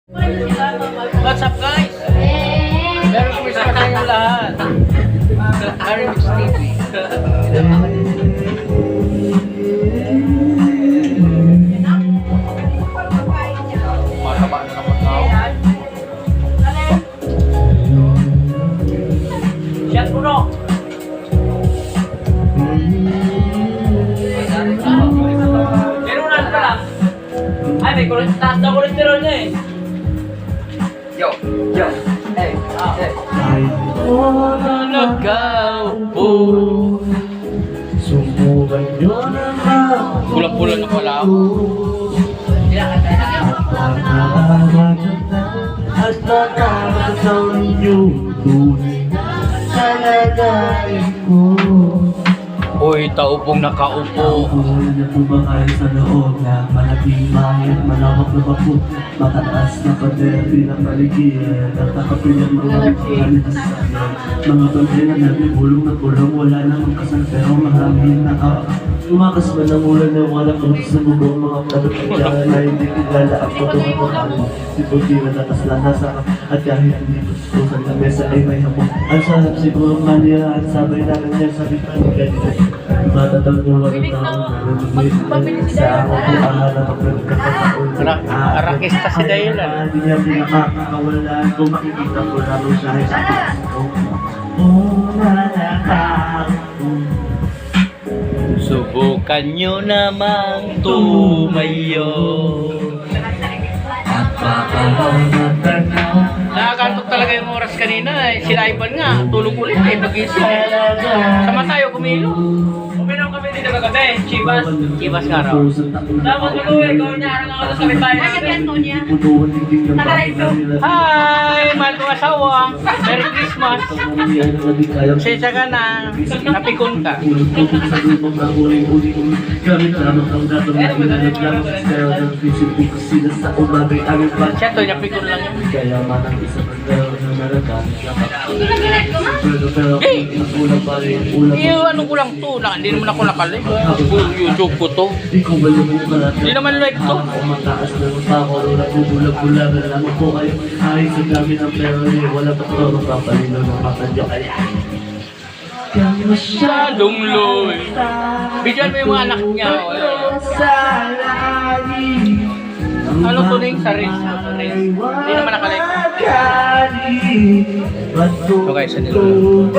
What's up guys? Merry Christmas sa inyo lahat. Merry Mix TV. Mataba na naman ako. Shot mo no? Meron ka lang. Ay, may taas na cholesterol niya eh. Yo, hey, hey. Nagkaupo. Subukan nyo naman. Pula-pula na pala ako. At makakasama nyo tunay na kalagayan ko. Uy, taupong nakaupo. Wala na kumakain sa loob na malaking mahit, malawak na bako. Mataas na pader, pinapaligid at nakapilang mga bigyan sa sayan. Mga pantay na nabibulong na kulong, wala namang kasal pero maraming naka. Tumakas man ang ulan na wala kang sa bubong mga pagkakagyan na hindi kilala ang pagkakagyan. Si Putira natasla na sa at kahit hindi gusto sa lamesa ay may hapon. Ang sarap siguro maliya at sabay namin niya sa bitan ganito. Matatag mo lang ang taong namin sa ako kung ahala ka pagkakataon. Arakista si Daylan. Hindi niya pinakakakawalan kung makikita ko lalo siya ay sa puso. Una na ako. Subukan nyo namang tumayo. At papahamatan na. Nakakantok talaga yung oras kanina eh. Sila Ivan nga, tulog ulit eh, pag-isip eh. Sama tayo, kumilo. Uminom kami dito kagabi, Chivas nga raw. Tapos mag-uwi, gawin niya arang ako sa kapitbahay natin. Hi! Mahal kong asawa. Merry Christmas. Sensya ka na. Napikon ka. Siya to, napikon lang yun. Kaya manang isa pero na naragan siya. Hey! Ulang pa rin, ulang Iyo, ano ko lang to? Hindi naman ako nakalik. YouTube ko to. Ikaw ba yung mukha natin? Hindi naman like to. Mataas na ng pako, nagbubulag-bulag. Alam ko kayo ay sa gamit ng pera niya. Wala pa ito magpapalino ng matadyo. Kaya Masyadong loy. Bigyan mo yung mga anak niya. sa langit. Ano to na yung sa Reels? Hindi naman nakalik. So guys, ano